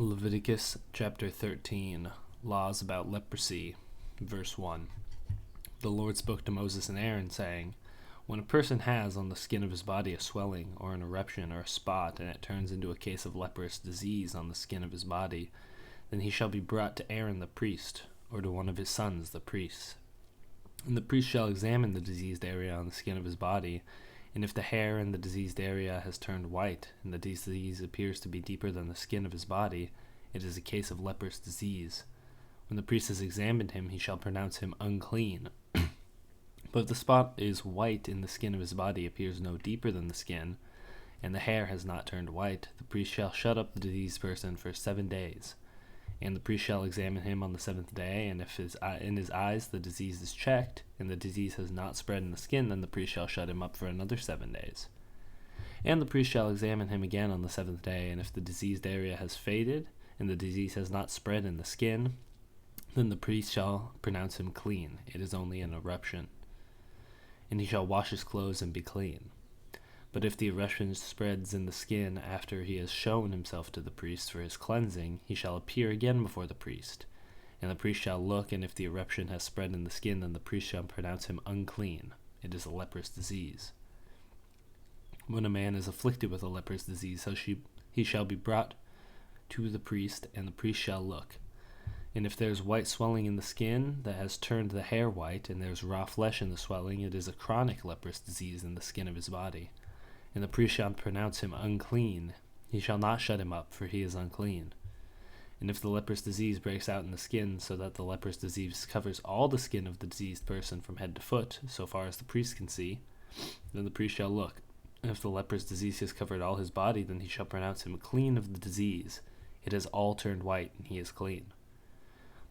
Leviticus chapter 13, Laws about Leprosy, verse 1. The Lord spoke to Moses and Aaron, saying, When a person has on the skin of his body a swelling, or an eruption, or a spot, and it turns into a case of leprous disease on the skin of his body, then he shall be brought to Aaron the priest, or to one of his sons the priests. And the priest shall examine the diseased area on the skin of his body, and if the hair in the diseased area has turned white, and the disease appears to be deeper than the skin of his body, it is a case of leprous disease. When the priest has examined him, he shall pronounce him unclean. But if the spot is white in the skin of his body, appears no deeper than the skin, and the hair has not turned white, the priest shall shut up the diseased person for 7 days. And the priest shall examine him on the 7th day, and if in his eyes the disease is checked, and the disease has not spread in the skin, then the priest shall shut him up for another 7 days. And the priest shall examine him again on the 7th day, and if the diseased area has faded, and the disease has not spread in the skin, then the priest shall pronounce him clean. It is only an eruption. And he shall wash his clothes and be clean. But if the eruption spreads in the skin after he has shown himself to the priest for his cleansing, he shall appear again before the priest. And the priest shall look, and if the eruption has spread in the skin, then the priest shall pronounce him unclean. It is a leprous disease. When a man is afflicted with a leprous disease, he shall be brought to the priest, and the priest shall look. And if there is white swelling in the skin that has turned the hair white, and there is raw flesh in the swelling, it is a chronic leprous disease in the skin of his body. And the priest shall pronounce him unclean. He shall not shut him up, for he is unclean. And if the leprous disease breaks out in the skin, so that the leprous disease covers all the skin of the diseased person from head to foot, so far as the priest can see, then the priest shall look. And if the leprous disease has covered all his body, then he shall pronounce him clean of the disease. It has all turned white, and he is clean.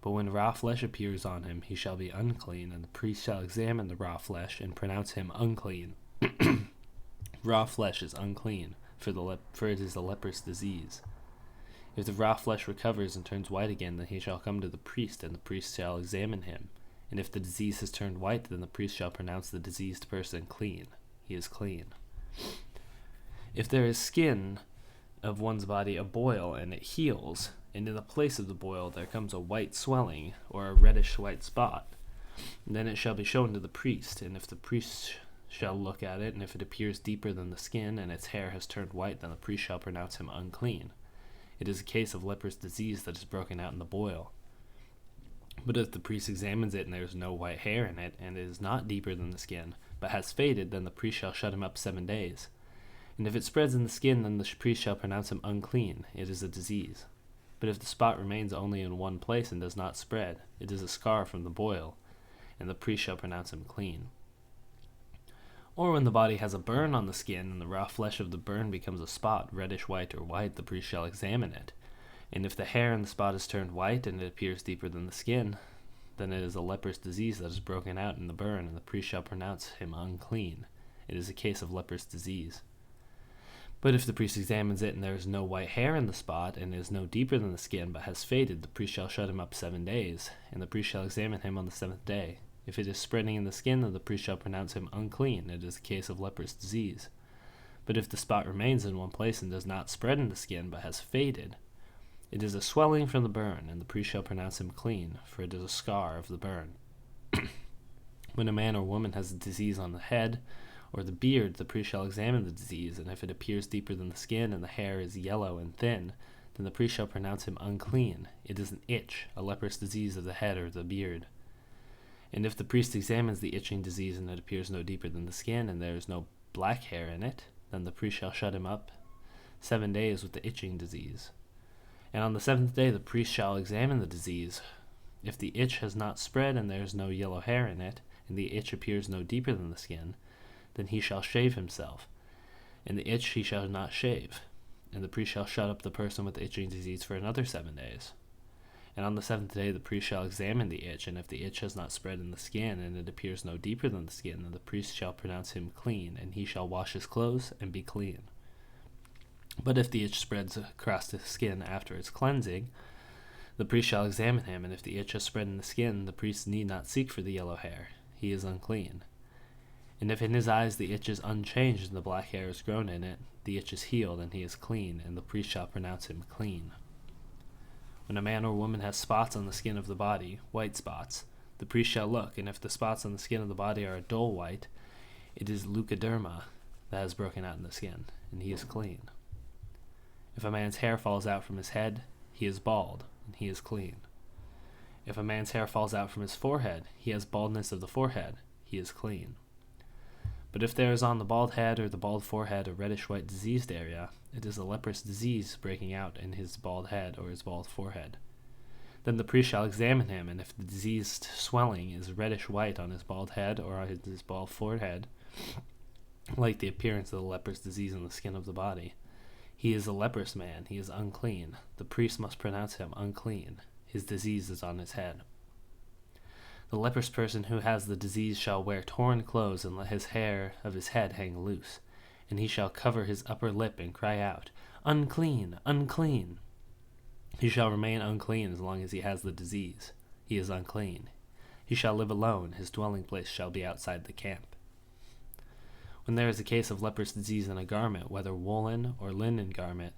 But when raw flesh appears on him, he shall be unclean, and the priest shall examine the raw flesh and pronounce him unclean. Raw flesh is unclean, for it is a leprous disease. If the raw flesh recovers and turns white again, then he shall come to the priest, and the priest shall examine him. And if the disease has turned white, then the priest shall pronounce the diseased person clean. He is clean. If there is skin of one's body a boil, and it heals, and in the place of the boil there comes a white swelling, or a reddish white spot, then it shall be shown to the priest, and if the priest shall look at it, and if it appears deeper than the skin, and its hair has turned white, then the priest shall pronounce him unclean. It is a case of leprous disease that is broken out in the boil. But if the priest examines it, and there is no white hair in it, and it is not deeper than the skin, but has faded, then the priest shall shut him up 7 days. And if it spreads in the skin, then the priest shall pronounce him unclean. It is a disease. But if the spot remains only in one place and does not spread, it is a scar from the boil, and the priest shall pronounce him clean. Or when the body has a burn on the skin, and the raw flesh of the burn becomes a spot, reddish white or white, the priest shall examine it. And if the hair in the spot is turned white, and it appears deeper than the skin, then it is a leprous disease that is broken out in the burn, and the priest shall pronounce him unclean. It is a case of leprous disease. But if the priest examines it, and there is no white hair in the spot, and it is no deeper than the skin, but has faded, the priest shall shut him up 7 days, and the priest shall examine him on the 7th day. If it is spreading in the skin, then the priest shall pronounce him unclean. It is a case of leprous disease. But if the spot remains in one place and does not spread in the skin, but has faded, it is a swelling from the burn, and the priest shall pronounce him clean, for it is a scar of the burn. When a man or woman has a disease on the head or the beard, the priest shall examine the disease, and if it appears deeper than the skin, and the hair is yellow and thin, then the priest shall pronounce him unclean. It is an itch, a leprous disease of the head or the beard. And if the priest examines the itching disease, and it appears no deeper than the skin, and there is no black hair in it, then the priest shall shut him up 7 days with the itching disease. And on the 7th day the priest shall examine the disease. If the itch has not spread, and there is no yellow hair in it, and the itch appears no deeper than the skin, then he shall shave himself, and the itch he shall not shave. And the priest shall shut up the person with the itching disease for another 7 days. And on the 7th day the priest shall examine the itch, and if the itch has not spread in the skin, and it appears no deeper than the skin, then the priest shall pronounce him clean, and he shall wash his clothes and be clean. But if the itch spreads across the skin after its cleansing, the priest shall examine him, and if the itch has spread in the skin, the priest need not seek for the yellow hair. He is unclean. And if in his eyes the itch is unchanged, and the black hair is grown in it, the itch is healed, and he is clean, and the priest shall pronounce him clean. When a man or woman has spots on the skin of the body, white spots, the priest shall look, and if the spots on the skin of the body are a dull white, it is leukoderma that has broken out in the skin, and he is clean. If a man's hair falls out from his head, he is bald, and he is clean. If a man's hair falls out from his forehead, he has baldness of the forehead, he is clean. But if there is on the bald head or the bald forehead a reddish-white diseased area, it is a leprous disease breaking out in his bald head or his bald forehead. Then the priest shall examine him, and if the diseased swelling is reddish-white on his bald head or on his bald forehead, like the appearance of the leprous disease in the skin of the body, he is a leprous man, he is unclean. The priest must pronounce him unclean. His disease is on his head. The leprous person who has the disease shall wear torn clothes and let his hair of his head hang loose, and he shall cover his upper lip and cry out, "Unclean, unclean." He shall remain unclean as long as he has the disease. He is unclean. He shall live alone. His dwelling place shall be outside the camp. When there is a case of leprous disease in a garment, whether woolen or linen garment,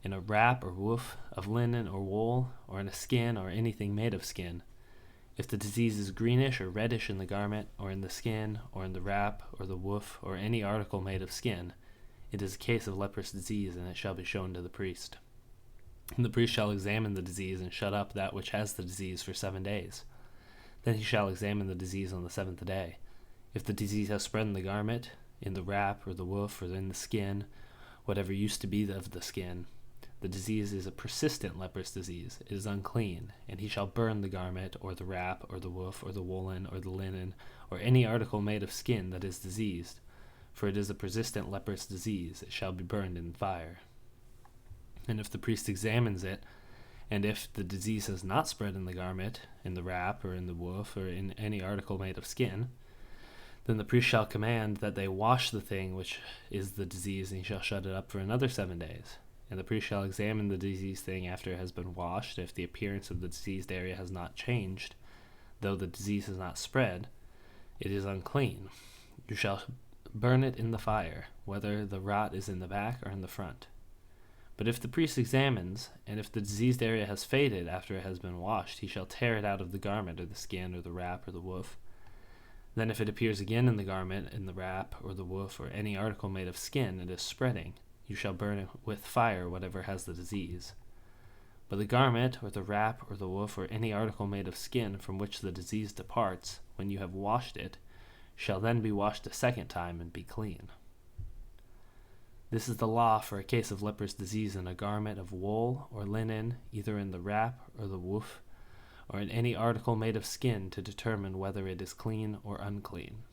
in a wrap or woof of linen or wool, or in a skin or anything made of skin, if the disease is greenish or reddish in the garment, or in the skin, or in the wrap, or the woof, or any article made of skin, it is a case of leprous disease, and it shall be shown to the priest. And the priest shall examine the disease, and shut up that which has the disease for 7 days. Then he shall examine the disease on the 7th day. If the disease has spread in the garment, in the wrap, or the woof, or in the skin, whatever used to be of the skin, the disease is a persistent leprous disease. It is unclean, and he shall burn the garment, or the wrap, or the woof, or the woolen, or the linen, or any article made of skin that is diseased. For it is a persistent leprous disease. It shall be burned in fire. And if the priest examines it, and if the disease has not spread in the garment, in the wrap, or in the woof, or in any article made of skin, then the priest shall command that they wash the thing which is the disease, and he shall shut it up for another 7 days. And the priest shall examine the diseased thing after it has been washed. If the appearance of the diseased area has not changed, though the disease has not spread, it is unclean. You shall burn it in the fire, whether the rot is in the back or in the front. But if the priest examines, and if the diseased area has faded after it has been washed, he shall tear it out of the garment, or the skin, or the wrap, or the woof. Then if it appears again in the garment, in the wrap, or the woof, or any article made of skin, it is spreading. You shall burn it with fire, whatever has the disease. But the garment, or the wrap, or the woof, or any article made of skin from which the disease departs, when you have washed it, shall then be washed a second time and be clean. This is the law for a case of leprous disease in a garment of wool or linen, either in the wrap or the woof, or in any article made of skin, to determine whether it is clean or unclean.